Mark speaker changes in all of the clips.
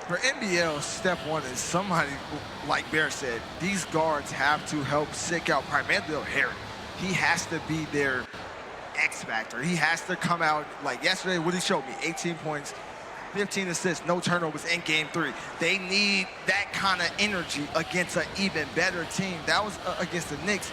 Speaker 1: For NBL, step one is somebody, like Bear said, these guards have to help sick out primarily Harry. He has to be their X factor. He has to come out like yesterday. What he showed me, 18 points, 15 assists, no turnovers in game 3. They need that kind of energy against an even better team. That was against the Knicks,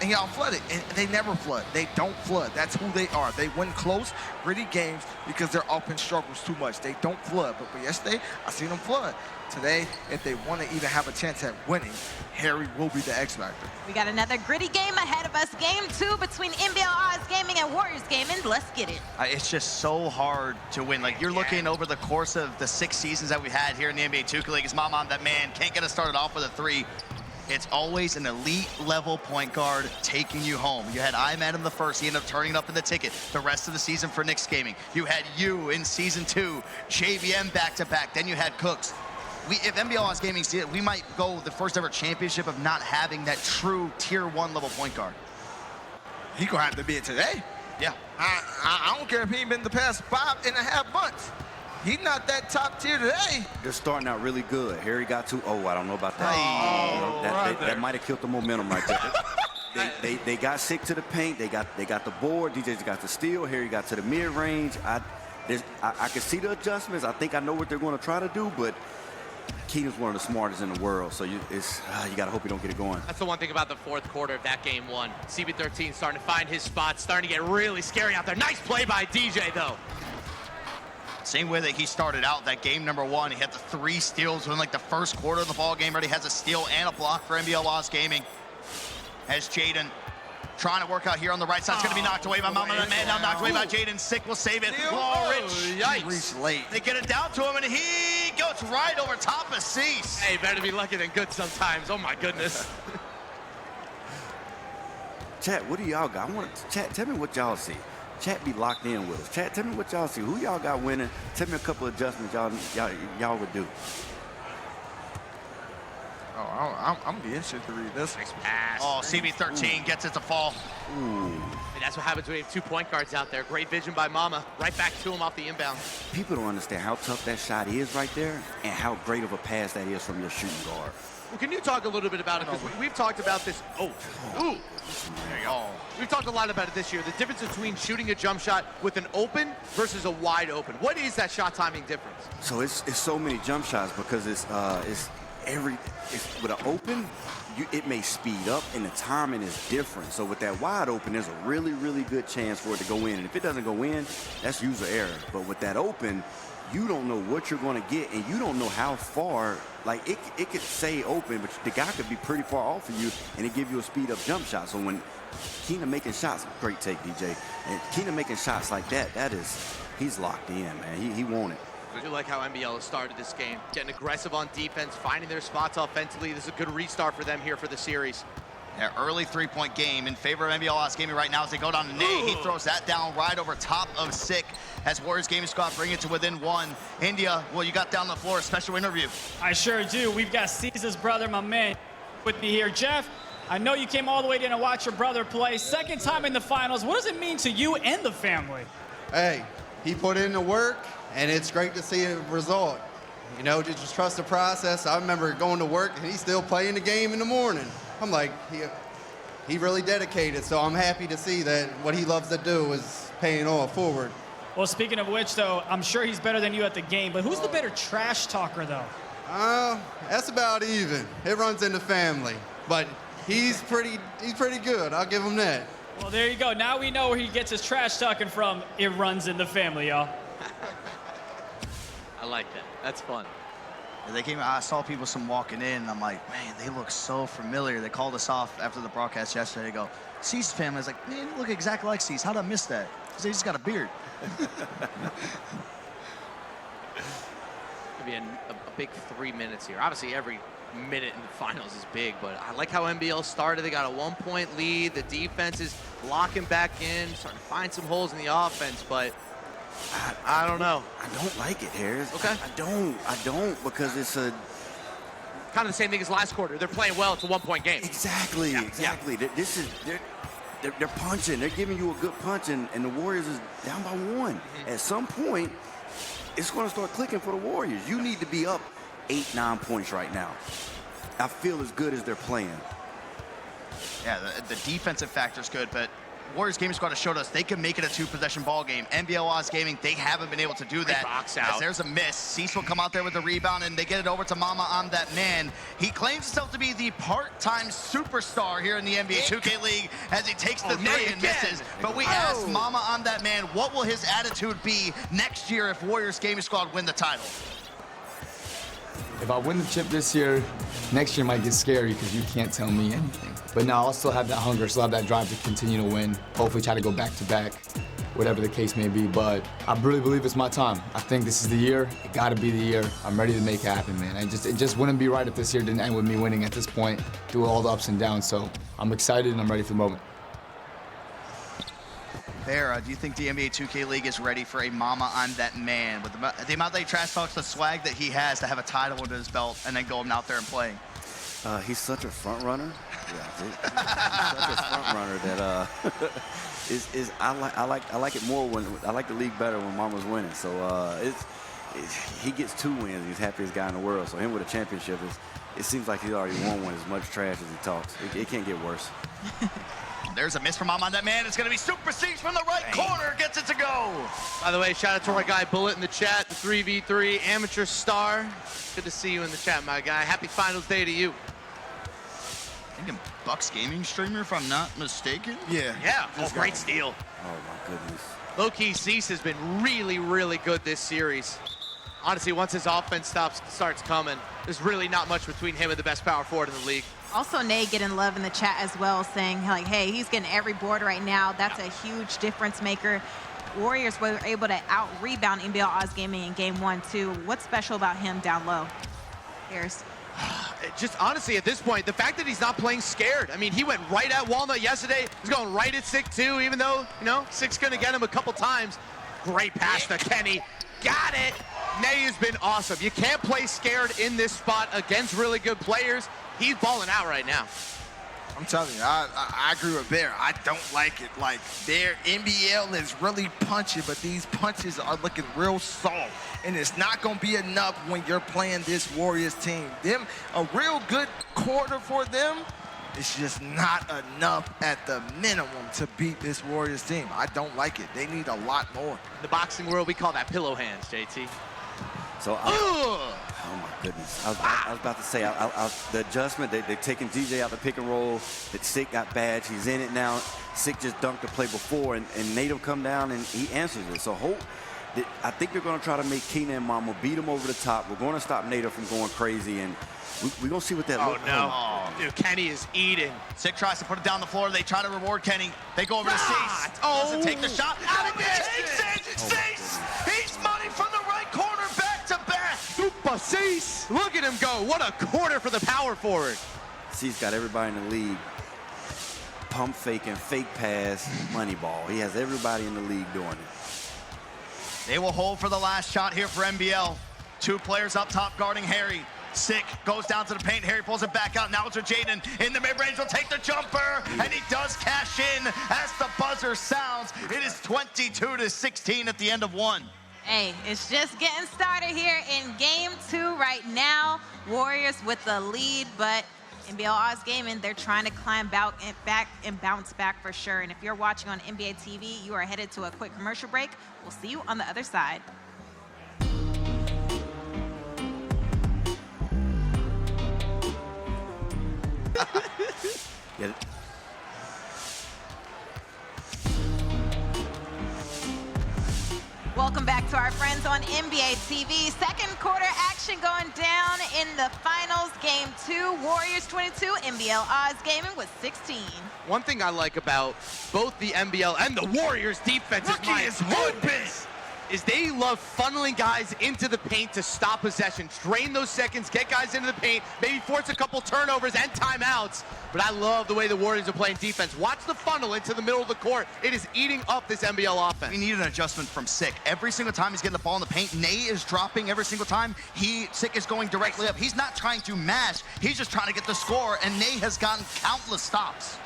Speaker 1: and y'all flooded. And they never flood. They don't flood. That's who they are. They win close, gritty games because their offense struggles too much. They don't flood. But yesterday, I seen them flood. Today, if they want to even have a chance at winning, Harry will be the X factor.
Speaker 2: We got another gritty game ahead of us. Game 2 between NBL Oz Gaming and Warriors Gaming. Let's get it.
Speaker 3: It's just so hard to win. Like, you're looking over the course of the 6 seasons that we've had here in the NBA 2K League. It's Im Dat Man. Can't get us started off with a 3. It's always an elite level point guard taking you home. You had Im the first. He ended up turning up in the ticket the rest of the season for Knicks Gaming. You had you in season 2, JVM back-to-back. Then you had Cooks. If NBL Oz Gaming see it, we might go the first ever championship of not having that true tier 1 level point guard.
Speaker 1: He gonna have to be it today.
Speaker 3: Yeah.
Speaker 1: I don't care if he ain't been the past 5.5 months. He's not that top tier today.
Speaker 4: They're starting out really good. Harry got 2-0. I don't know about that. That might have killed the momentum right there. they got sick to the paint. They got the board. DJ's got the steal. Harry got to the mid range. I can see the adjustments. I think I know what they're going to try to do, but Keenan's one of the smartest in the world, so you got to hope you don't get it going.
Speaker 5: That's the one thing about the fourth quarter of that game 1. CB13 starting to find his spot, starting to get really scary out there. Nice play by DJ, though.
Speaker 3: Same way that he started out that game number 1. He had the 3 steals in like the first quarter of the ball game. Already has a steal and a block for NBL Oz Gaming. As Jaden trying to work out here on the right side. It's going to be knocked away by Im Dat Man. Now knocked away by Jaden. Sick will save it. Rich.
Speaker 1: Yikes. Late.
Speaker 3: They get it down to him, and he goes right over top of Seese.
Speaker 5: Hey, better be lucky than good sometimes. Oh, my goodness.
Speaker 4: Chat, what do y'all got? Chat, tell me what y'all see. Chat be locked in with us. Chat, tell me what y'all see. Who y'all got winning? Tell me a couple of adjustments y'all would do.
Speaker 1: Oh, I'm be interested to read this.
Speaker 5: Nice pass.
Speaker 3: Oh, CB13 gets it to fall.
Speaker 5: And that's what happens when you have 2 point guards out there. Great vision by Mama. Right back to him off the inbound.
Speaker 4: People don't understand how tough that shot is right there and how great of a pass that is from your shooting guard.
Speaker 5: Well, can you talk a little bit about it? Because we've talked about this. Ooh.
Speaker 3: There you go.
Speaker 5: We've talked a lot about it this year. The difference between shooting a jump shot with an open versus a wide open. What is that shot timing difference?
Speaker 4: So it's so many jump shots because it's with an open, it may speed up and the timing is different. So with that wide open, there's a really, really good chance for it to go in. And if it doesn't go in, that's user error. But with that open, you don't know what you're going to get, and you don't know how far. Like, it could say open, but the guy could be pretty far off of you, and it give you a speed-up jump shot. So when Keenan making shots, great take, DJ. And Keenan making shots like that, he's locked in, man. He won it.
Speaker 5: I do like how NBL has started this game, getting aggressive on defense, finding their spots offensively. This is a good restart for them here for the series.
Speaker 3: Their early 3-point game in favor of NBL Oz Gaming right now as they go down to Nate. He throws that down right over top of Sick as Warriors Gaming Squad bring it to within 1. India, well, you got down the floor, a special interview.
Speaker 6: I sure do. We've got Seese's brother, my man, with me here. Jeff, I know you came all the way down to watch your brother play. Second time in the finals. What does it mean to you and the family?
Speaker 7: Hey, he put in the work, and it's great to see a result. You know, just trust the process. I remember going to work, and he's still playing the game in the morning. I'm like, he really dedicated, so I'm happy to see that what he loves to do is paying off forward.
Speaker 6: Well, speaking of which, though, I'm sure he's better than you at the game, but who's the better trash talker, though?
Speaker 7: That's about even. It runs in the family, but he's pretty good. I'll give him that.
Speaker 6: Well, there you go. Now we know where he gets his trash talking from. It runs in the family, y'all.
Speaker 5: I like that. That's fun.
Speaker 3: They came. I saw people walking in, and I'm like, man, they look so familiar. They called us off after the broadcast yesterday. They go, Seese family. I was like, man, you look exactly like Seese. How did I miss that? Because they just got a beard.
Speaker 5: Could be a big 3 minutes here. Obviously, every minute in the finals is big, but I like how NBL started. They got a 1-point lead. The defense is locking back in, starting to find some holes in the offense, but I don't know.
Speaker 4: I don't like it, Harris.
Speaker 5: Okay.
Speaker 4: I don't because it's a
Speaker 5: kind of the same thing as last quarter. They're playing well. It's a 1-point game.
Speaker 4: Exactly.
Speaker 5: Yeah.
Speaker 4: This is they're punching. They're giving you a good punch, and the Warriors is down by 1. At some point, it's going to start clicking for the Warriors. You need to be up 8, 9 points right now. I feel as good as they're playing.
Speaker 3: Yeah, the defensive factor's good, but Warriors Gaming Squad has showed us they can make it a 2-possession ball game. NBL Oz Gaming, they haven't been able to do that.
Speaker 5: Box out.
Speaker 3: As there's a miss. Seese will come out there with the rebound, and they get it over to Mama Im Dat Man. He claims himself to be the part-time superstar here in the NBA 2K League as he takes the three and misses. But we asked Mama Im Dat Man, what will his attitude be next year if Warriors Gaming Squad win the title?
Speaker 8: If I win the chip this year, next year might get scary because you can't tell me anything. But now I'll still have that hunger, still have that drive to continue to win. Hopefully try to go back to back, whatever the case may be. But I really believe it's my time. I think this is the year. It gotta be the year. I'm ready to make it happen, man. It just wouldn't be right if this year didn't end with me winning at this point, through all the ups and downs. So I'm excited and I'm ready for the moment.
Speaker 3: Bear, do you think the NBA 2K League is ready for a Mama Im Dat Man with the amount that he trash talks, the swag that he has to have a title under his belt and then going out there and playing?
Speaker 4: He's such a front runner. Yeah, such a front runner that I like it more when I like the league better when Mama's winning. So he gets 2 wins. He's the happiest guy in the world. So him with a championship it seems like he's already won one. As much trash as he talks, it can't get worse.
Speaker 3: There's a miss from Mama Im Dat Man. It's going to be Super Seese from the right corner. Gets it to go.
Speaker 5: By the way, shout out to our guy Bullet in the chat, the 3v3 amateur star. Good to see you in the chat, my guy. Happy finals day to you.
Speaker 3: I think a Bucks gaming streamer, if I'm not mistaken.
Speaker 1: Yeah.
Speaker 5: Yeah, great steal.
Speaker 4: Oh my goodness.
Speaker 5: Low-key, Seese has been really, really good this series. Honestly, once his offense starts coming, there's really not much between him and the best power forward in the league.
Speaker 2: Also, Nate getting love in the chat as well, saying, like, hey, he's getting every board right now. That's a huge difference maker. Warriors were able to out-rebound NBL Oz Gaming in game 1, too. What's special about him down low? Here's.
Speaker 5: Just honestly, at this point, the fact that he's not playing scared. I mean, he went right at Walnut yesterday. He's going right at Sick, too, even though, you know, Sick's going to get him a couple times. Great pass to Kenny. Got it. Nay has been awesome. You can't play scared in this spot against really good players. He's balling out right now.
Speaker 1: I'm telling you, I agree with Bear. I don't like it. Like, their NBL is really punchy, but these punches are looking real soft. And it's not going to be enough when you're playing this Warriors team. A real good quarter for them, it's just not enough at the minimum to beat this Warriors team. I don't like it. They need a lot more.
Speaker 5: In the boxing world, we call that pillow hands, JT.
Speaker 4: So, oh my goodness. I was about to say, the adjustment, they're taking DJ out the pick and roll. That Sick got badge. He's in it now. Sick just dunked the play before, and Nate will come down, and he answers it. So I think they're going to try to make Keenan and Mama beat him over the top. We're going to stop Nato from going crazy, and we're going to see what that looks like.
Speaker 5: Oh, no. Dude, Kenny is eating.
Speaker 3: Sick tries to put it down the floor. They try to reward Kenny. They go over to Seese. Doesn't take the shot. Out of takes it. Seese. He's money from the right corner, back to back.
Speaker 5: Super Seese. Look at him go. What a quarter for the power forward.
Speaker 4: Seese got everybody in the league pump faking, fake pass, money ball. He has everybody in the league doing it.
Speaker 3: They will hold for the last shot here for NBL. 2 players up top guarding Harry. Sick goes down to the paint. Harry pulls it back out. Now it's with Jaden in the mid-range. Will take the jumper, and he does cash in as the buzzer sounds. It is 22-16 at the end of 1.
Speaker 2: Hey, it's just getting started here in game 2 right now. Warriors with the lead, but NBL Oz Gaming, they're trying to climb back and bounce back for sure. And if you're watching on NBA TV, you are headed to a quick commercial break. We'll see you on the other side.
Speaker 4: Get it?
Speaker 2: Welcome back to our friends on NBA TV. Second quarter action going down in the finals. Game 2, Warriors 22, NBL Oz Gaming with 16.
Speaker 5: One thing I like about both the NBL and the Warriors defense is they love funneling guys into the paint to stop possession, drain those seconds, get guys into the paint, maybe force a couple turnovers and timeouts. But I love the way the Warriors are playing defense. Watch the funnel into the middle of the court. It is eating up this NBL offense.
Speaker 3: We need an adjustment from Sick. Every single time he's getting the ball in the paint, Nate is dropping every single time. Sick is going directly up. He's not trying to mash. He's just trying to get the score, and Nate has gotten countless stops.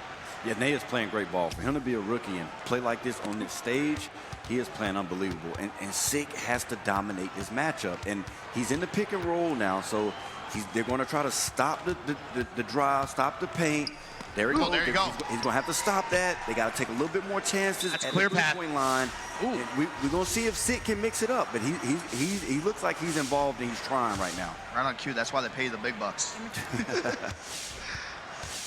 Speaker 4: Yeah, Nate is playing great ball. For him to be a rookie and play like this on this stage, He is playing unbelievable, and Sick has to dominate this matchup. And he's in the pick and roll now, so they're going to try to stop the drive, stop the paint. There we go.
Speaker 3: There you go.
Speaker 4: He's going to have to stop that. They got to take a little bit more chances
Speaker 5: That's
Speaker 4: at
Speaker 5: clear
Speaker 4: the
Speaker 5: path.
Speaker 4: three-point line. We're going to see if Sick can mix it up, but he looks like he's involved and he's trying right now.
Speaker 3: Right on cue. That's why they pay the big bucks.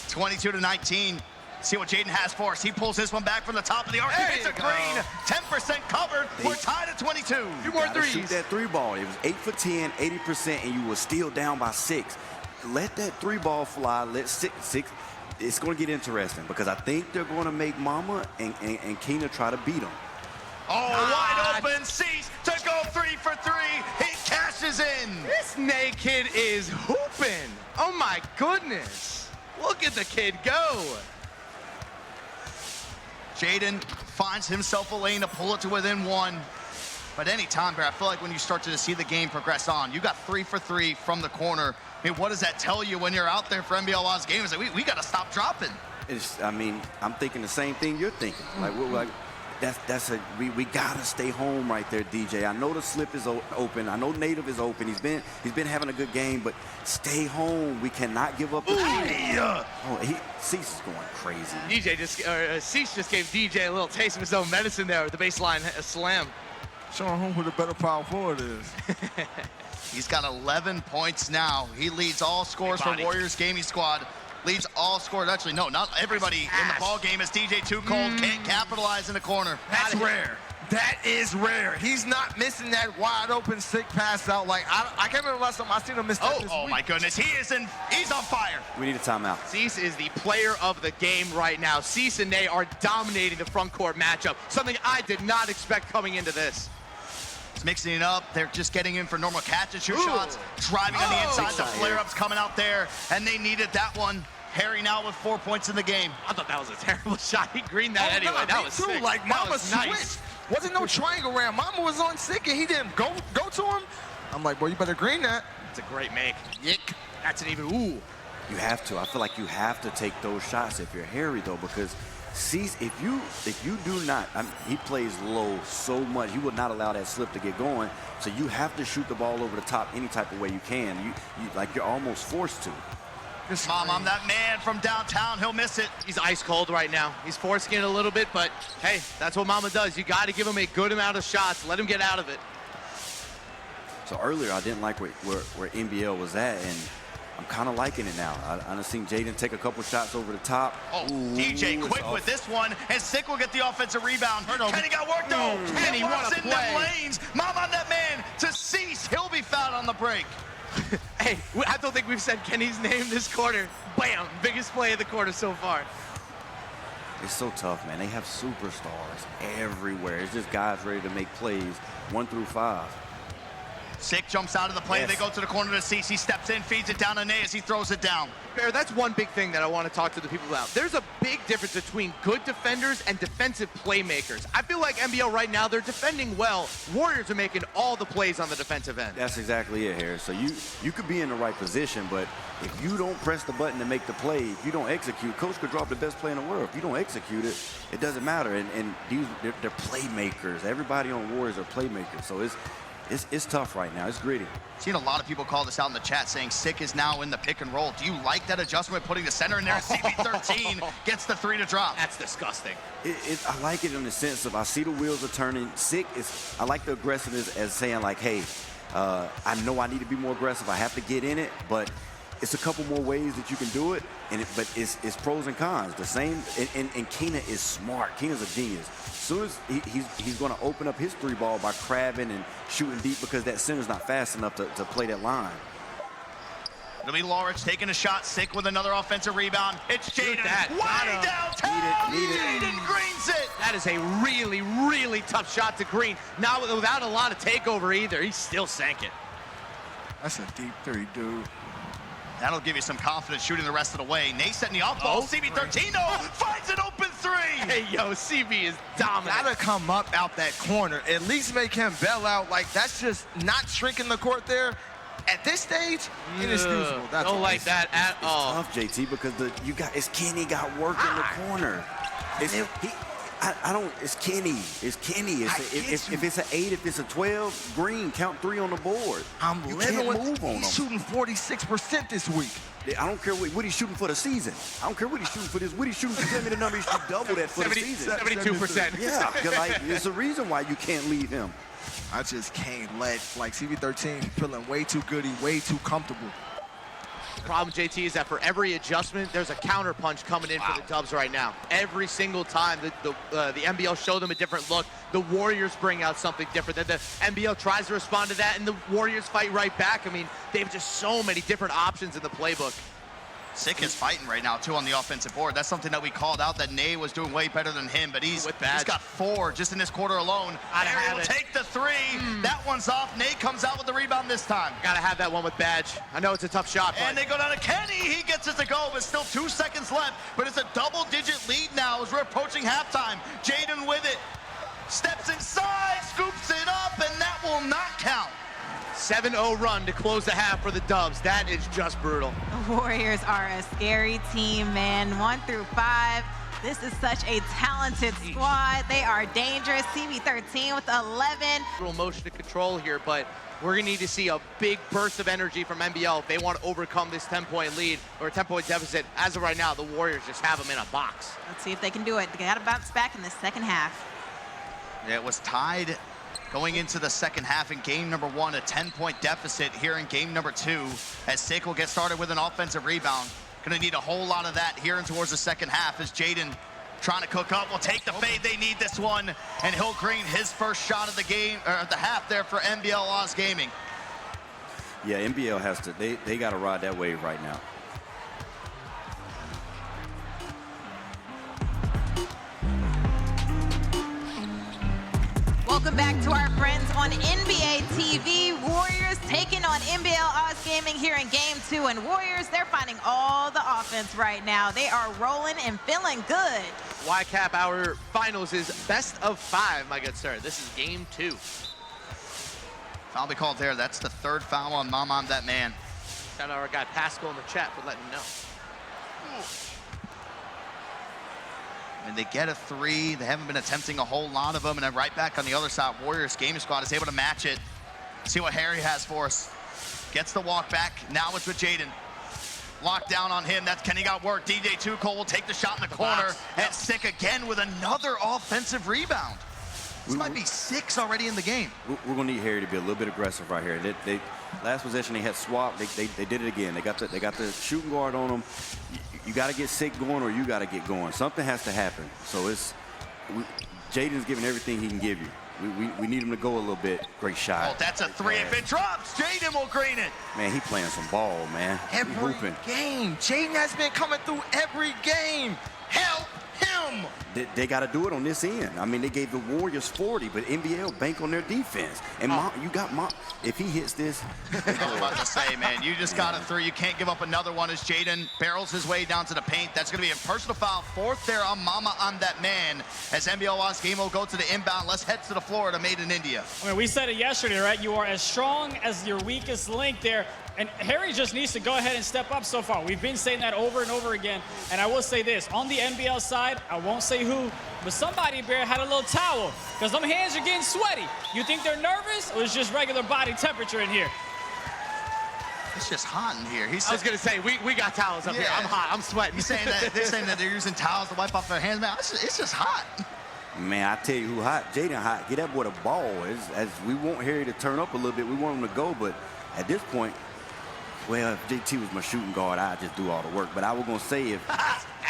Speaker 3: 22-19. See what Jaden has for us. He pulls this one back from the top of the arc. He hits a green. 10% covered. We're tied at 22.
Speaker 5: Two more
Speaker 4: Gotta
Speaker 5: threes.
Speaker 4: shoot that three ball. It was 8 for 10, 80%, and you were still down by 6. Let that three ball fly. Let six. It's going to get interesting because I think they're going to make Mama and Keena try to beat them.
Speaker 3: Oh, wide open. Seese to go 3 for 3. He cashes in.
Speaker 5: This Nate kid is hooping. Oh my goodness. Look at the kid go.
Speaker 3: Jaden finds himself a lane to pull it to within 1. But any time, Bear, I feel like when you start to see the game progress on, you got 3 for 3 from the corner. I mean, what does that tell you when you're out there for NBL Oz games? Like, we got to stop dropping.
Speaker 4: I'm thinking the same thing you're thinking. We gotta stay home right there, DJ. I know the slip is open. I know Native is open. He's been having a good game, but stay home. We cannot give up. Seese is going crazy.
Speaker 5: Seese just gave DJ a little taste of his own medicine there with the baseline slam.
Speaker 1: Showing him who the better power forward is.
Speaker 3: He's got 11 points now. He leads all scores for Warriors Gaming Squad. Leads all scores. Actually, no, not everybody in the ball game as DJ Too Cold can't capitalize in the corner.
Speaker 1: That's rare. That is rare. He's not missing that wide open sick pass out. Like I can't remember last time I seen him miss that this week.
Speaker 3: My goodness, he's on fire.
Speaker 4: We need a timeout.
Speaker 5: Seese is the player of the game right now. Seese and Nate are dominating the front court matchup, something I did not expect coming into this.
Speaker 3: He's mixing it up. They're just getting in for normal catch and shoot shots. Driving on the inside. The flare-ups coming out there, and they needed that one. Harry now with 4 points in the game.
Speaker 5: I thought that was a terrible shot. He greened that anyway.
Speaker 1: No,
Speaker 5: that was
Speaker 1: too.
Speaker 5: sick.
Speaker 1: Like Mama switched.
Speaker 5: Nice.
Speaker 1: Wasn't no triangle round. Mama was on sick and he didn't go to him. I'm like, boy, you better green that.
Speaker 5: It's a great make.
Speaker 1: Yick.
Speaker 5: That's an even ooh.
Speaker 4: You have to. I feel like you have to take those shots if you're Harry, though, because Seese, if you do not, he plays low so much. You would not allow that slip to get going. So you have to shoot the ball over the top any type of way you can. You're almost forced to.
Speaker 3: I'm that man from downtown. He'll miss it.
Speaker 5: He's ice cold right now. He's forcing it a little bit, but hey, that's what Mama does. You got to give him a good amount of shots. Let him get out of it.
Speaker 4: So earlier, I didn't like where NBL was at, and I'm kind of liking it now. I've seen Jaden take a couple shots over the top.
Speaker 3: DJ quick with this one, and Sick will get the offensive rebound. Kenny got work though.
Speaker 5: Kenny, what a
Speaker 3: in them lanes. Mama that man to Seese. He'll be fouled on the break.
Speaker 5: Hey, I don't think we've said Kenny's name this quarter. Bam! Biggest play of the quarter so far.
Speaker 4: It's so tough, man. They have superstars everywhere. It's just guys ready to make plays 1 through 5.
Speaker 3: Sick jumps out of the play.
Speaker 4: Yes.
Speaker 3: They go to the corner to Seese. He steps in, feeds it down to Nate as he throws it down.
Speaker 5: Bear, that's one big thing that I want to talk to the people about. There's a big difference between good defenders and defensive playmakers. I feel like NBL right now, they're defending well. Warriors are making all the plays on the defensive end.
Speaker 4: That's exactly it, Harris. So you could be in the right position, but if you don't press the button to make the play, if you don't execute, coach could drop the best play in the world. If you don't execute it, it doesn't matter. And they're playmakers. Everybody on Warriors are playmakers. So it's tough right now. It's gritty.
Speaker 3: Seen a lot of people call this out in the chat saying Sick is now in the pick and roll. Do you like that adjustment, putting the center in there? CB13 gets the 3 to drop.
Speaker 5: That's disgusting.
Speaker 4: I like it in the sense of I see the wheels are turning. Sick I like the aggressiveness as saying like, hey, I know I need to be more aggressive. I have to get in it, but it's a couple more ways that you can do it. But it's pros and cons. The same. And Keena is smart. Keena's a genius. As soon as he's going to open up his 3 ball by crabbing and shooting deep because that center's not fast enough to play that line.
Speaker 3: It'll be Lawrence taking a shot. Sick with another offensive rebound. It's Jaden way downtown. Jaden greens it.
Speaker 5: That is a really, really tough shot to green. Not without a lot of takeover either. He still sank it.
Speaker 1: That's a deep 3, dude.
Speaker 3: That'll give you some confidence shooting the rest of the way. Nate setting the off ball. CB13 finds an open 3.
Speaker 5: Hey, yo, CB is dominant.
Speaker 1: Gotta come up out that corner. At least make him bail out. Like, that's just not shrinking the court there. At this stage, inexcusable. That's
Speaker 5: don't like that at all.
Speaker 4: It's tough, JT, because Kenny got work in the corner. I don't. It's Kenny. It's Kenny. If it's an 8, if it's a 12, green. Count 3 on the board.
Speaker 1: I'm
Speaker 4: You
Speaker 1: living
Speaker 4: can't
Speaker 1: with.
Speaker 4: move on
Speaker 1: He's
Speaker 4: him.
Speaker 1: shooting 46% this week.
Speaker 4: I don't care what he's shooting for the season. I don't care what he's shooting for this. What he's shooting, tell me the number. He should double that for the season.
Speaker 5: 72%.
Speaker 4: Yeah, 'cause, like, there's a reason why you can't leave him.
Speaker 1: I just can't let, like, CB13 feeling way too goody, way too comfortable.
Speaker 5: The problem, JT, is that for every adjustment, there's a counter punch coming in for the Dubs right now. Every single time the NBL show them a different look, the Warriors bring out something different. Then the NBL tries to respond to that, and the Warriors fight right back. I mean, they have just so many different options in the playbook.
Speaker 3: Sick is fighting right now, too, on the offensive board. That's something that we called out, that Nay was doing way better than him, but he's got 4 just in this quarter alone. Harry will take the 3. That one's off. Nay comes out with the rebound this time.
Speaker 5: Gotta have that one with Badge. I know it's a tough shot, but...
Speaker 3: And they go down to Kenny. He gets it to go, but still 2 seconds left. But it's a double-digit lead now as we're approaching halftime. Jaden with it. Steps inside, scoops it up, and that will not count.
Speaker 5: 7-0 run to close the half for the Dubs. That is just brutal.
Speaker 2: The Warriors are a scary team, man. 1 through 5. This is such a talented squad. They are dangerous. CB13 with 11.
Speaker 5: Little motion to control here, but we're gonna need to see a big burst of energy from NBL if they want to overcome this 10-point lead or a 10-point deficit. As of right now, the Warriors just have them in a box.
Speaker 2: Let's see if they can do it. They gotta bounce back in the second half.
Speaker 3: Yeah, it was tied going into the second half in game number 1, a 10-point deficit here in game number 2, as Sick will get started with an offensive rebound. Gonna need a whole lot of that here and towards the second half as Jaden trying to cook up. Will take the fade. They need this one, and he'll green his first shot of the game, or the half there for NBL Oz Gaming.
Speaker 4: Yeah, NBL has to. They got to ride that wave right now.
Speaker 2: Welcome back to our friends on NBA TV. Warriors taking on NBL Oz Gaming here in game 2. And Warriors, they're finding all the offense right now. They are rolling and feeling good.
Speaker 5: YCAP, our finals is best of 5, my good sir. This is game 2.
Speaker 3: Foul be called there. That's the 3rd foul on Im Dat Man.
Speaker 5: Shout out our guy Pascal in the chat for letting him know.
Speaker 3: And they get a 3. They haven't been attempting a whole lot of them. And then right back on the other side, Warriors gaming squad is able to match it. See what Harry has for us. Gets the walk back. Now it's with Jaden. Locked down on him. That's Kenny got work. DJ Tuchel will take the shot in the corner. And Sick again with another offensive rebound. This might be 6 already in the game.
Speaker 4: We're going to need Harry to be a little bit aggressive right here. Last possession they had swapped. They did it again. They got the shooting guard on them. You got to get Sick going or you got to get going. Something has to happen. So Jaden's giving everything he can give you. We need him to go a little bit. Great shot.
Speaker 3: Oh, that's a 3. If it drops, Jaden will green it.
Speaker 4: Man, he playing some ball, man.
Speaker 1: Every game. Jaden has been coming through every game. Help him.
Speaker 4: They got to do it on this end. I mean, they gave the Warriors 40, but NBL bank on their defense. And if he hits this.
Speaker 3: I was about to say, man, you just got a 3. You can't give up another one as Jaden barrels his way down to the paint. That's going to be a personal foul. 4th there on Im Dat Man. As NBL Oz game will go to the inbound. Let's head to the floor to Made in India.
Speaker 6: I mean, we said it yesterday, right? You are as strong as your weakest link there. And Harry just needs to go ahead and step up so far. We've been saying that over and over again. And I will say this, on the NBL side, I won't say who, but somebody, Bear, had a little towel because them hands are getting sweaty. You think they're nervous or it's just regular body temperature in here?
Speaker 3: It's just hot in here.
Speaker 5: I was going to say, we got towels up here. I'm hot. I'm sweating.
Speaker 3: He's saying that they're using towels to wipe off their hands. Man, it's just hot.
Speaker 4: Man, I tell you who hot. Jaden hot. Get that boy the ball. As we want Harry to turn up a little bit, we want him to go. But at this point, well, if JT was my shooting guard, I'd just do all the work. But I was going to say if...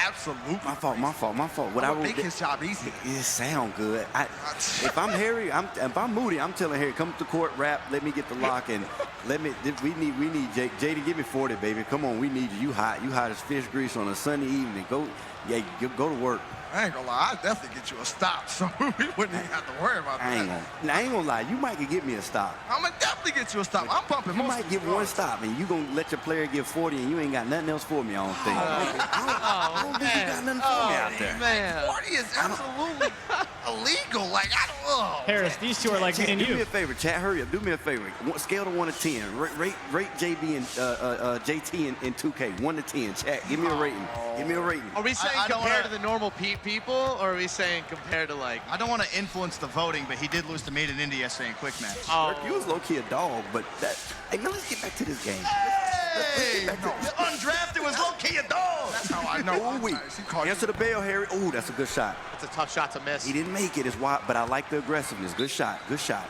Speaker 1: Absolutely.
Speaker 4: My fault.
Speaker 1: What I would make his job easy.
Speaker 4: It sound good. If I'm Harry, if I'm Moody, I'm telling Harry, come to the court, rap, let me get the lock, and we need Jaden, give me 40, baby. Come on, we need you. You hot as fish grease on a sunny evening. Go to work.
Speaker 1: I ain't gonna lie, I'd definitely get you a stop, so we wouldn't even have to worry about that.
Speaker 4: I ain't gonna lie, you might get me a stop.
Speaker 1: I'm gonna definitely get you a stop. I'm pumping
Speaker 4: You
Speaker 1: most
Speaker 4: might
Speaker 1: of
Speaker 4: get
Speaker 1: these
Speaker 4: one
Speaker 1: guards.
Speaker 4: stop, and you gonna let your player get 40, and you ain't got nothing else for me, I don't think. I don't think you got nothing for me out there.
Speaker 5: Man.
Speaker 1: 40 is absolutely illegal. Like, I don't know.
Speaker 6: Harris, these two are like me and
Speaker 4: Do me
Speaker 6: you.
Speaker 4: a favor, chat. Hurry up. Do me a favor. Scale to 1 to 10. Rate JB and JT in 2K. 1 to 10. Chat. Give me a rating. Give me a rating.
Speaker 5: Are we saying
Speaker 3: I don't
Speaker 5: compared
Speaker 3: wanna-
Speaker 5: to the normal people, or are we saying compared to like?
Speaker 3: I don't want to influence the voting, but he did lose to Made in India yesterday in quick match.
Speaker 5: Oh,
Speaker 4: You was low-key a dog, but that. Hey, man, let's get back to this game.
Speaker 3: Hey! The undrafted was low-key a dog.
Speaker 1: That's how I know.
Speaker 4: Ooh, wait.
Speaker 1: He called
Speaker 4: Answer the bell, Harry. Ooh, that's a good shot.
Speaker 5: that's a tough shot to miss.
Speaker 4: He didn't make it, is why, but I like the aggressiveness. Good shot. Good shot.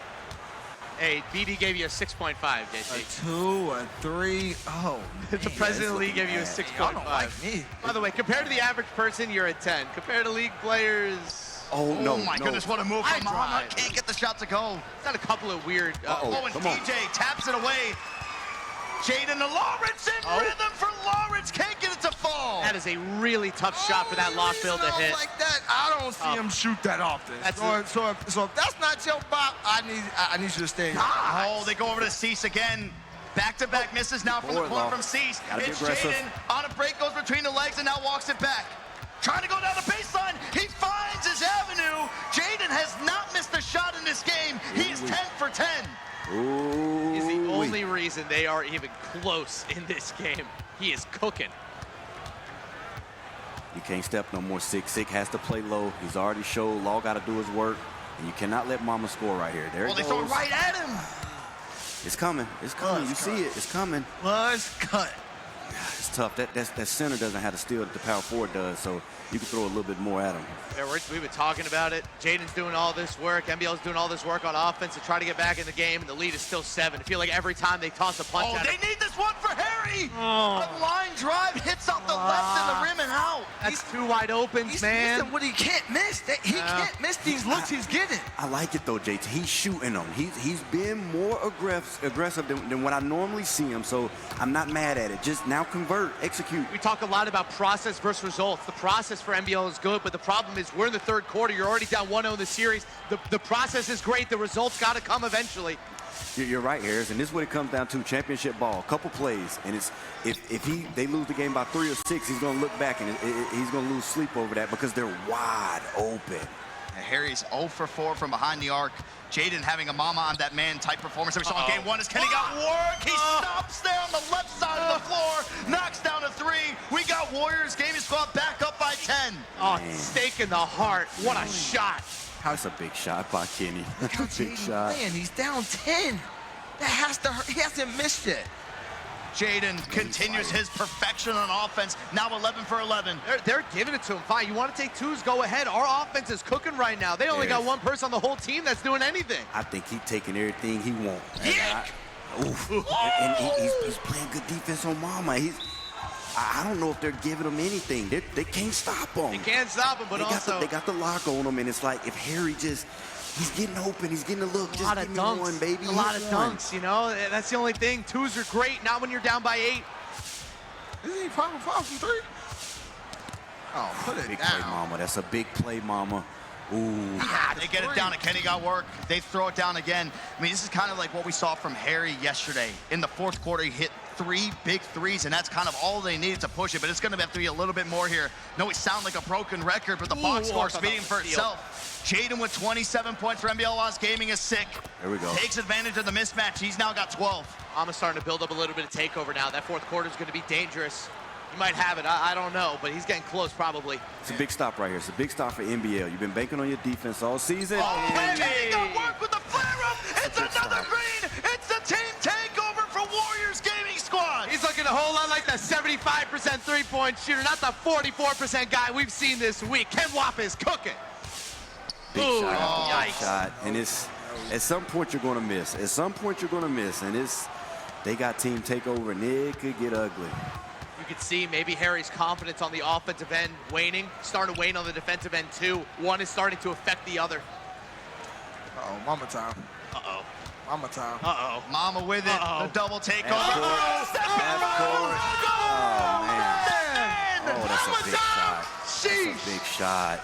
Speaker 5: Hey, BD gave you a 6.5,
Speaker 1: a
Speaker 5: JT.
Speaker 1: 2, a 3. Oh, man.
Speaker 5: The president of the league gave you a
Speaker 1: Y'all
Speaker 5: 6.5.
Speaker 1: don't like me.
Speaker 5: By the way, compared to the average person, you're a 10. Compared to league players,
Speaker 4: Oh, no.
Speaker 3: Oh my
Speaker 4: no.
Speaker 3: goodness, what a move
Speaker 5: I
Speaker 3: from Mama.
Speaker 5: drive.
Speaker 3: Can't get the shot to go.
Speaker 5: got a couple of weird.
Speaker 4: Uh-oh.
Speaker 3: Oh, and
Speaker 4: Come on.
Speaker 3: DJ taps it away. Jaden to Lawrence in rhythm for Lawrence. Can't get it to fall.
Speaker 5: That is a really tough shot for that lock bill to hit.
Speaker 1: Like that, I don't see him shoot that often.
Speaker 5: That's
Speaker 1: So if that's not your bop, I need you to stay.
Speaker 3: Oh, they go over to Seese again. Back-to-back misses now from the
Speaker 4: Board
Speaker 3: corner
Speaker 4: law.
Speaker 3: from Seese.
Speaker 4: Gotta be
Speaker 3: It's
Speaker 4: aggressive.
Speaker 3: Jaden on a break, goes between the legs, and now walks it back. Trying to go down the baseline. He finds his avenue. Jaden has not missed a shot in this game. He is 10 for 10.
Speaker 4: Ooh.
Speaker 5: He's the only reason they are even close in this game. He is cooking.
Speaker 4: You can't step no more. Sick has to play low. He's already showed Law got to do his work. And you cannot let Mama score right here. There
Speaker 3: Well,
Speaker 4: it
Speaker 3: they throw it
Speaker 4: goes.
Speaker 3: right at him.
Speaker 4: It's coming. It's coming. You
Speaker 1: it's
Speaker 4: see it. It's coming.
Speaker 1: Was cut.
Speaker 4: It's tough. That center doesn't have the steal that the power forward does, so you can throw a little bit more at him.
Speaker 5: Yeah, we've been talking about it. Jaden's doing all this work. NBL's doing all this work on offense to try to get back in the game, and the lead is still 7. I feel like every time they toss a punch
Speaker 3: Oh,
Speaker 5: at
Speaker 3: they
Speaker 5: him,
Speaker 3: need this one for Harry.
Speaker 5: Oh.
Speaker 3: A line drive hits out the left and the rim and out.
Speaker 5: that's 2 wide opens, man.
Speaker 1: Listen, what he can't miss. He can't miss these looks he's getting.
Speaker 4: I like it though, JT. He's shooting them. He's been more aggressive than what I normally see him. So I'm not mad at it. Just now convert, execute.
Speaker 5: We talk a lot about process versus results. The process for NBL is good, but the problem is we're in the 3rd quarter. You're already down 1-0 in the series. The process is great. The results got to come eventually.
Speaker 4: You're right, Harris, and this is what it comes down to: championship ball. A couple plays, and it's if they lose the game by 3 or 6, he's gonna look back and he's gonna lose sleep over that because they're wide open.
Speaker 3: And Harry's 0 for 4 from behind the arc. Jaden having a mama on that man type performance that we saw in game 1 as Kenny got work. He stops there on the left side of the floor, knocks down a 3. We got Warriors gaming squad back up by 10.
Speaker 5: Oh, stake in the heart. What a shot.
Speaker 4: That's a big shot by Kenny. That's a big shot.
Speaker 1: Man, he's down 10. That has to hurt. He hasn't missed it.
Speaker 3: Jaden continues his perfection on offense, now 11 for 11.
Speaker 5: They're giving it to him. Fine, you want to take 2s, go ahead. Our offense is cooking right now. They only got
Speaker 4: Yes.
Speaker 5: 1 person on the whole team that's doing anything.
Speaker 4: I think he's taking everything he wants.
Speaker 3: Yank!
Speaker 4: Oof. And he's playing good defense on Mama. I don't know if they're giving him anything. They can't stop him.
Speaker 5: They can't stop him, but
Speaker 4: They got the lock on him, and it's like if Harry he's getting open, he's getting a look.
Speaker 5: a
Speaker 4: Just
Speaker 5: lot
Speaker 4: give
Speaker 5: of
Speaker 4: me
Speaker 5: dunks.
Speaker 4: one, baby.
Speaker 5: A lot of
Speaker 4: Hit one.
Speaker 5: dunks, you know? That's the only thing. 2s are great, not when you're down by 8.
Speaker 1: Isn't he 5 for 5 from 3? Oh, put it
Speaker 4: Big
Speaker 1: down.
Speaker 4: play, Mama. That's a big play, Mama. Ooh.
Speaker 3: They get it down, and Kenny got work. They throw it down again. I mean, this is kind of like what we saw from Harry yesterday. In the 4th quarter, he hit 3 big threes, and that's kind of all they needed to push it, but it's going to have to be a little bit more here. No, it sounds like a broken record, but the box score
Speaker 5: I thought
Speaker 3: speaking
Speaker 5: that
Speaker 3: for
Speaker 5: was a steal.
Speaker 3: itself. Jaden with 27 points for NBL Lost Gaming is sick.
Speaker 4: There we go.
Speaker 3: Takes advantage of the mismatch. He's now got 12.
Speaker 5: I'm starting to build up a little bit of takeover now. That 4th quarter is going to be dangerous. He might have it. I don't know, but he's getting close probably.
Speaker 4: It's a big stop right here. It's a big stop for NBL. You've been banking on your defense all season.
Speaker 3: Kenny got work with the flare-up. It's
Speaker 4: Good
Speaker 3: another
Speaker 4: stop.
Speaker 3: green. It's the team takeover for Warriors Gaming Squad.
Speaker 5: He's looking a whole lot like the 75% three-point shooter, not the 44% guy we've seen this week. Ken Wap is cooking.
Speaker 4: Big
Speaker 5: Ooh,
Speaker 4: shot after big
Speaker 5: yikes.
Speaker 4: shot. And it's at some point you're gonna miss. At some point you're gonna miss. And they got team takeover and it could get ugly.
Speaker 5: You could see maybe Harry's confidence on the offensive end waning, starting to wane on the defensive end too. One is starting to affect the other.
Speaker 1: Uh-oh, mama time.
Speaker 5: Uh-oh.
Speaker 1: Mama time.
Speaker 5: Uh-oh.
Speaker 3: Mama with it.
Speaker 5: Uh-oh.
Speaker 3: The double takeover.
Speaker 4: Half court. Oh, man. Oh, that's a big shot. That's a big shot.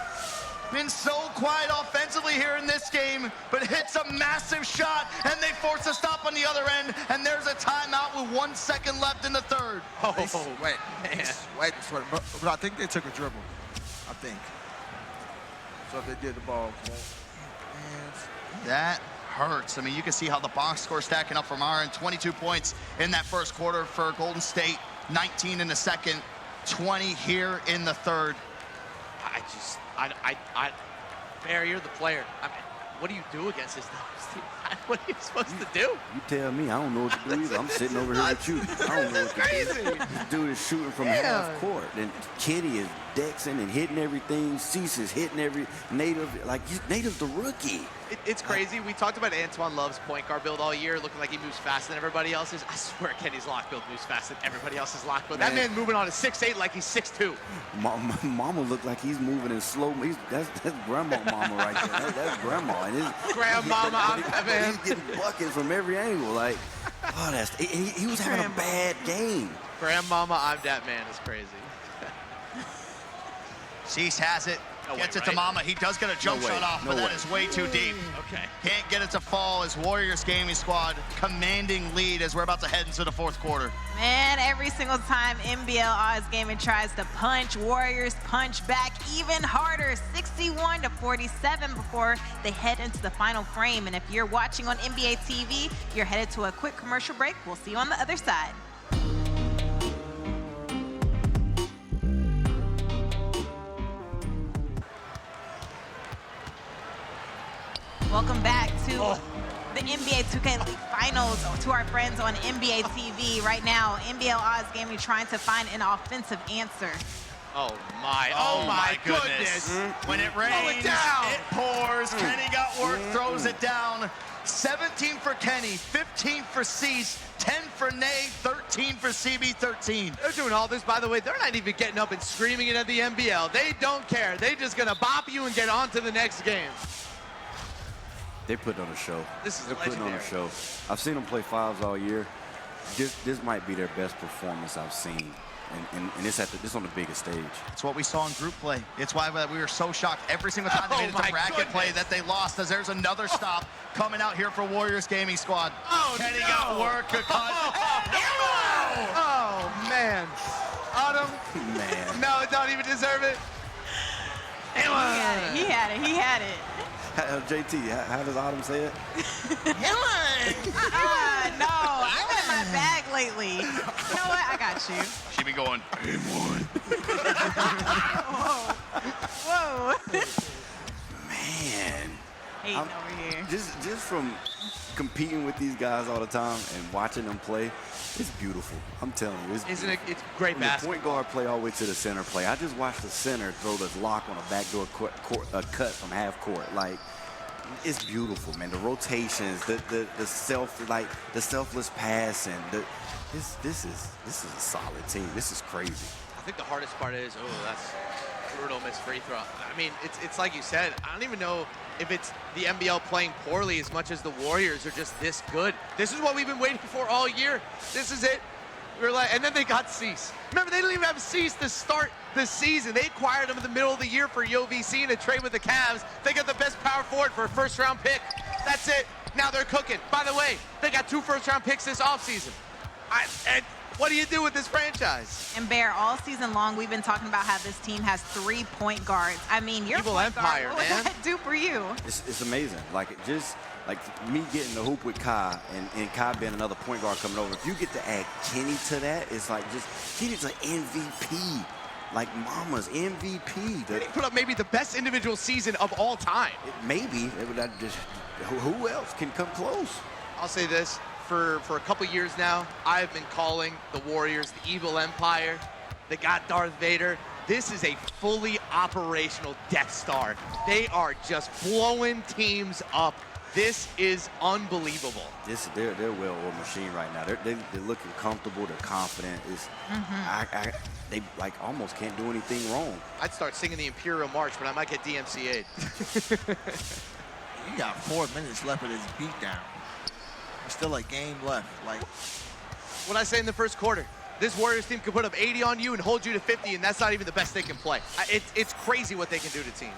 Speaker 3: Been so quiet offensively here in this game, but hits a massive shot, and they force a stop on the other end, and there's a timeout with 1 second left in the 3rd.
Speaker 5: Oh,
Speaker 1: They sweat.
Speaker 5: man.
Speaker 1: They sweat. But I think they took a dribble. I think. So if they did the ball,
Speaker 3: That hurts. I mean, you can see how the box score stacking up from our end. 22 points in that first quarter for Golden State, 19 in the second, 20 here in the third.
Speaker 5: Barry, you're the player. I mean, what do you do against this team? What are you supposed to do?
Speaker 4: You tell me. I don't know what to do either. I'm sitting over here with you. I don't know what to do. This dude is shooting from half court. And Kitty is dexing and hitting everything. Seese is hitting every native. Like, Native's the rookie.
Speaker 5: It's crazy. We talked about Antoine Love's point guard build all year, looking like he moves faster than everybody else's. I swear Kenny's lock build moves faster than everybody else's lock build. That man moving on a 6'8" like he's 6'2".
Speaker 4: Mama look like he's moving in slow. That's grandma mama right there. That's grandma. And
Speaker 5: Grandmama, man.
Speaker 4: He's getting buckets from every angle. Like, oh, he was having a bad game.
Speaker 5: Grandmama, I'm that man is crazy.
Speaker 3: Seese has it. Gets it to Mama. He does get a jump shot off, but that is way too deep.
Speaker 5: Okay.
Speaker 3: Can't get it to fall as Warriors gaming squad commanding lead as we're about to head into the fourth quarter.
Speaker 2: Man, every single time NBL Oz Gaming tries to punch, Warriors punch back even harder, 61-47 before they head into the final frame. And if you're watching on NBA TV, you're headed to a quick commercial break. We'll see you on the other side. Welcome back to the NBA 2K League Finals, to our friends on NBA TV. Right now, NBL Oz Gaming trying to find an offensive answer.
Speaker 5: Oh my goodness.
Speaker 3: When it rains, it pours. Kenny got work, throws it down. 17 for Kenny, 15 for Seese, 10 for Nate, 13 for CB13.
Speaker 5: They're doing all this, by the way. They're not even getting up and screaming it at the NBL. They don't care. They're just going to bop you and get on to the next game.
Speaker 4: They're putting on a show.
Speaker 5: They're
Speaker 4: putting on a show. I've seen them play fives all year. This might be their best performance I've seen, and it's on the biggest stage.
Speaker 3: It's what we saw in group play. It's why we were so shocked every single time they made it to bracket play that they lost, as there's another stop coming out here for Warriors Gaming Squad. Kenny got work, a cut.
Speaker 5: Oh, man. Autumn.
Speaker 4: Man.
Speaker 5: No, it don't even deserve it.
Speaker 2: He had it.
Speaker 4: JT, how does Autumn say it?
Speaker 2: No, I'm in my bag lately. You know what? I got you.
Speaker 3: She been going,
Speaker 2: Whoa.
Speaker 4: Man.
Speaker 2: Hating over here.
Speaker 4: Just from competing with these guys all the time and watching them play, it's beautiful. I'm telling you,
Speaker 5: Isn't it? It's great
Speaker 4: when
Speaker 5: basketball.
Speaker 4: the point guard play all the way to the center play. I just watched the center throw this lock on a backdoor cut from half court. Like, it's beautiful, man. The rotations, the selfless passing. This is a solid team. This is crazy.
Speaker 5: I think the hardest part is, that's brutal missed free throw. I mean, it's like you said. I don't even know if it's the NBL playing poorly as much as the Warriors are just this good. This is what we've been waiting for all year. This is it. We were like, and then they got Seese. Remember, they didn't even have Seese to start the season. They acquired him in the middle of the year for UVC in a trade with the Cavs. They got the best power forward for a first-round pick. That's it. Now they're cooking. By the way, they got 2 first-round picks this offseason. And what do you do with this franchise?
Speaker 2: And Bear, all season long, we've been talking about how this team has 3 point guards. I mean, your
Speaker 5: Evil
Speaker 2: point
Speaker 5: Empire,
Speaker 2: guard, what
Speaker 5: man.
Speaker 2: would that do for you?
Speaker 4: It's amazing. Like, just like me getting the hoop with Kai and Kai being another point guard coming over. If you get to add Kenny to that, it's like Kenny's an MVP. Like Mama's MVP.
Speaker 5: He put up maybe the best individual season of all time.
Speaker 4: Who else can come close?
Speaker 5: I'll say this. For a couple years now, I've been calling the Warriors the Evil Empire. They got Darth Vader. This is a fully operational Death Star. They are just blowing teams up. This is unbelievable.
Speaker 4: They're a well-oiled machine right now. They're looking comfortable. They're confident. They like almost can't do anything wrong.
Speaker 5: I'd start singing the Imperial March, but I might get DMCA'd.
Speaker 1: You got 4 minutes left of this beatdown. There's still a game left. Like,
Speaker 5: What I say in the first quarter, this Warriors team can put up 80 on you and hold you to 50, and that's not even the best they can play. It's crazy what they can do to teams.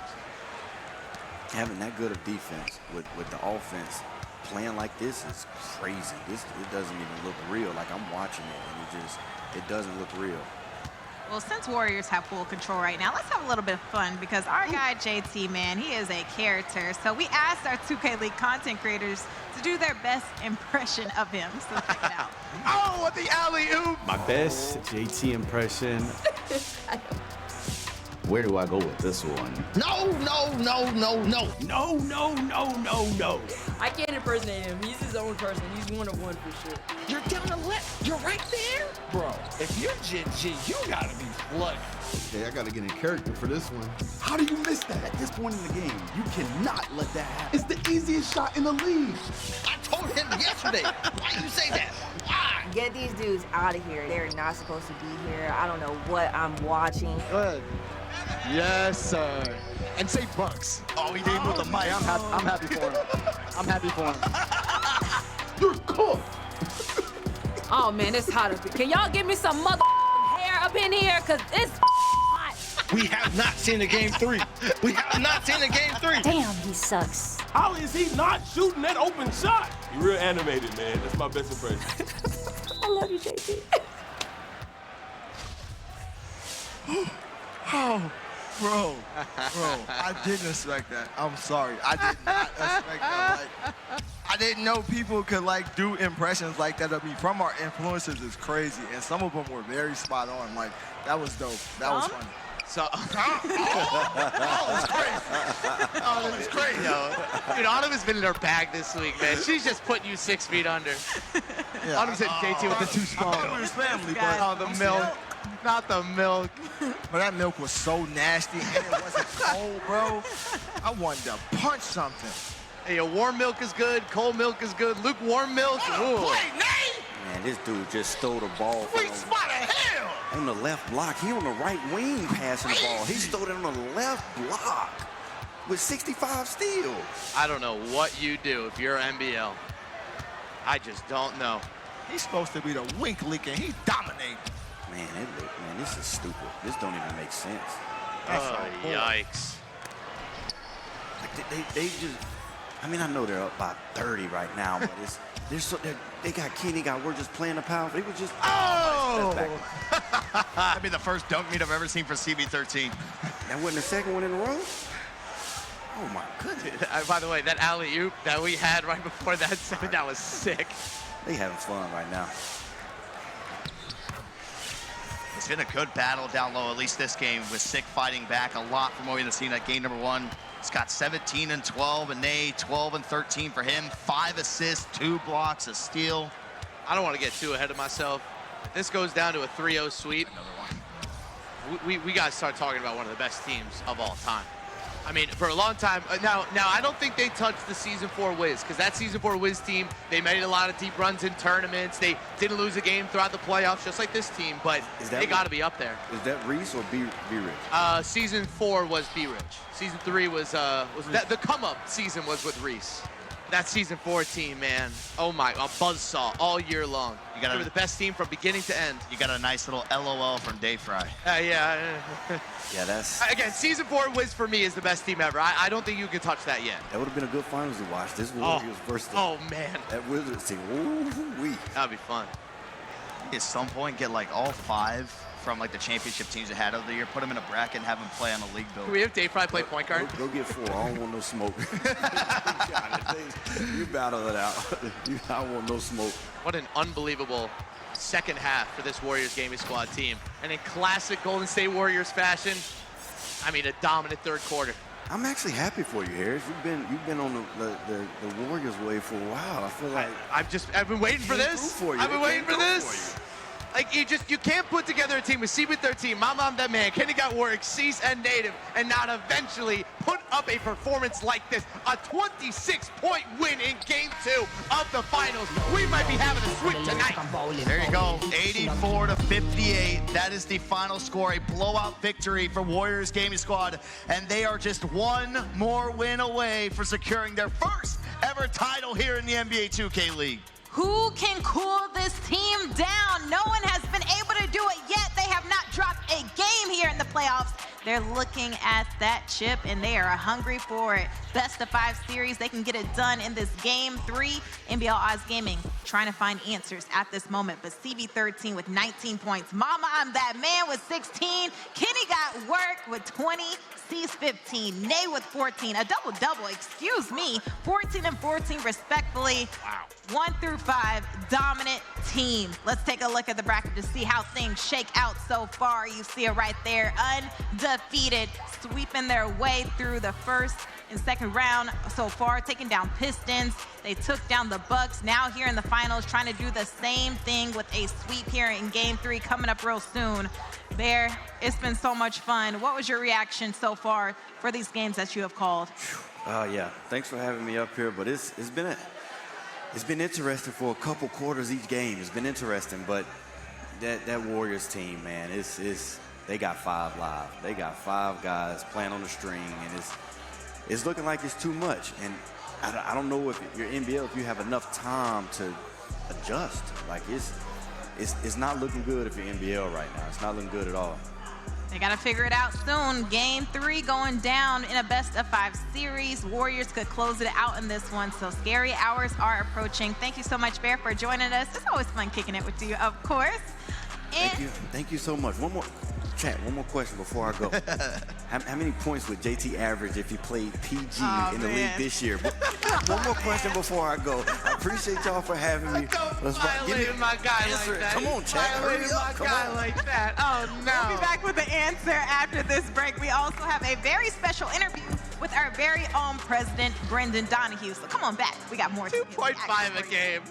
Speaker 4: Having that good of defense with the offense playing like this is crazy. It doesn't even look real. Like, I'm watching it, and it doesn't look real.
Speaker 2: Well, since Warriors have full control right now, let's have a little bit of fun because our guy JT, man, he is a character. So we asked our 2K League content creators to do their best impression of him. So check it out.
Speaker 3: Oh, what the alley-oop!
Speaker 9: My best JT impression. Where do I go with this one?
Speaker 3: No, no, no, no, no.
Speaker 9: No, no, no, no, no.
Speaker 10: I can't impersonate him. He's his own person. He's one of one for sure.
Speaker 11: You're down the left. You're right there. Bro, if you're Gen G, you gotta be flooded.
Speaker 7: Okay, I gotta get in character for this one.
Speaker 9: How do you miss that? At this point in the game, you cannot let that happen. It's the easiest shot in the league.
Speaker 3: I told him yesterday. Why you say that? Why?
Speaker 10: Get these dudes out of here. They're not supposed to be here. I don't know what I'm watching.
Speaker 1: Good. Yes, sir. And say Bucks.
Speaker 3: Oh, he didn't with the mic.
Speaker 1: I'm happy for him. I'm happy for him.
Speaker 9: You're cooked.
Speaker 10: Oh man, it's hot up here. Can y'all give me some mother hair up in here? Cause it's hot.
Speaker 11: We have not seen a game 3. We have not seen a game 3.
Speaker 10: Damn, he sucks.
Speaker 12: How is he not shooting that open shot? You real animated, man. That's my best impression.
Speaker 10: I love you, JT.
Speaker 1: Oh, bro, I didn't expect that. I'm sorry. I did not expect that. Like, I didn't know people could like do impressions like that of me. From our influencers is crazy, and some of them were very spot on. Like, that was dope. That was funny.
Speaker 5: So,
Speaker 3: Oh, it's crazy. Oh, it's crazy.
Speaker 5: dude, Autumn's been in her bag this week, man. She's just putting you 6 feet under.
Speaker 1: Yeah.
Speaker 5: Autumn said JT with the too small.
Speaker 1: I knew his family, but
Speaker 5: Oh, the milk. Not the milk.
Speaker 1: But that milk was so nasty, and it wasn't cold, bro. I wanted to punch something.
Speaker 5: Hey, warm milk is good. Cold milk is good. Lukewarm milk. Ooh.
Speaker 4: Man, this dude just stole the ball on the left block. He on the right wing passing the ball. He stole it on the left block with 65 steals.
Speaker 5: I don't know what you do if you're NBL. I just don't know.
Speaker 1: He's supposed to be the wink leak, and he dominated.
Speaker 4: Man, this is stupid. This don't even make sense.
Speaker 5: Yikes.
Speaker 4: Like they just, I mean, I know they're up by 30 right now, but they got Kenny, we're just playing the power. They was just,
Speaker 3: That'd be the first dunk meet I've ever seen for CB13.
Speaker 4: That wasn't the second one in a row? Oh my goodness.
Speaker 5: By the way, that alley-oop that we had right before that was sick.
Speaker 4: They having fun right now.
Speaker 3: It's been a good battle down low, at least this game, with Sick fighting back a lot from what we've seen at game number 1. He's got 17 and 12, and Nate 12 and 13 for him. 5 assists, 2 blocks, a steal.
Speaker 5: I don't want to get too ahead of myself. If this goes down to a 3-0 sweep, we got to start talking about one of the best teams of all time. I mean, for a long time. Now I don't think they touched the Season 4 Wiz, because that Season 4 Wiz team, they made a lot of deep runs in tournaments. They didn't lose a game throughout the playoffs, just like this team, but they got to be up there.
Speaker 4: Is that Reese or B Rich?
Speaker 5: Season 4 was B Rich. Season 3 was the come-up season was with Reese. That Season 4 team, man. Oh my, a buzzsaw all year long. They were the best team from beginning to end.
Speaker 3: You got a nice little LOL from Dave Fry.
Speaker 5: Yeah.
Speaker 4: Yeah, that's...
Speaker 5: Again, Season 4 Wiz for me is the best team ever. I don't think you can touch that yet.
Speaker 4: That would have been a good finals to watch. This Warriors versus...
Speaker 5: Oh, man.
Speaker 4: That Wizards team. Ooh-wee.
Speaker 5: That'd be fun.
Speaker 3: At some point, get like all 5 from like the championship teams that had of the year, put them in a bracket and have them play on the league build.
Speaker 5: Can we have Dave Fry play point guard?
Speaker 4: Go get 4. I don't want no smoke. You battle it out. I don't want no smoke.
Speaker 5: What an unbelievable second half for this Warriors Gaming Squad team. And in classic Golden State Warriors fashion, I mean, a dominant third quarter.
Speaker 4: I'm actually happy for you, Harris. You've been on the Warriors way for a while. I feel like
Speaker 5: I've been waiting for this. I've been waiting for this. Like, you can't put together a team with CB13, Im Dat Man, Kenny Got Work, Seese, and Native, and not eventually put up a performance like this. A 26-point win in Game 2 of the finals. We might be having a sweep tonight.
Speaker 3: There you go, 84-58. That is the final score, a blowout victory for Warriors Gaming Squad, and they are just one more win away for securing their first ever title here in the NBA 2K League.
Speaker 2: Who can cool this team down? No one has been able to do it yet. They have not dropped a game here in the playoffs. They're looking at that chip, and they are hungry for it. Best of 5 series. They can get it done in this Game 3. NBL Oz Gaming trying to find answers at this moment. But CV13 with 19 points. Mama, I'm that man with 16. Kenny got work with 20. Seese 15. Nay with 14. A double-double, excuse me. 14 and 14 respectfully.
Speaker 5: Wow.
Speaker 2: 1 through 5, dominant team. Let's take a look at the bracket to see how things shake out so far. You see it right there, undefeated, sweeping their way through the first and second round so far, taking down Pistons. They took down the Bucks. Now here in the finals, trying to do the same thing with a sweep here in Game 3 coming up real soon. Bear, it's been so much fun. What was your reaction so far for these games that you have called?
Speaker 4: Yeah, thanks for having me up here, but it's been interesting for a couple quarters each game. It's been interesting, but that Warriors team, man, they got 5 live. They got 5 guys playing on the string, and it's looking like it's too much. And I don't know if you're NBL, if you have enough time to adjust. Like it's not looking good if you're NBL right now. It's not looking good at all.
Speaker 2: They got to figure it out soon. Game 3 going down in a best-of-5 series. Warriors could close it out in this one, so scary hours are approaching. Thank you so much, Bear, for joining us. It's always fun kicking it with you, of course. And
Speaker 4: Thank you so much. One more question before I go. How many points would JT average if he played PG in the league this year? One more question before I go. I appreciate y'all for having me.
Speaker 5: Violating my guy like that.
Speaker 4: Come on, Chad.
Speaker 5: Violating my guy like that. Oh, no.
Speaker 2: we'll be back with the answer after this break. We also have a very special interview with our very own president, Brendan Donahue. So come on back. We got more.
Speaker 5: 2.5 a game.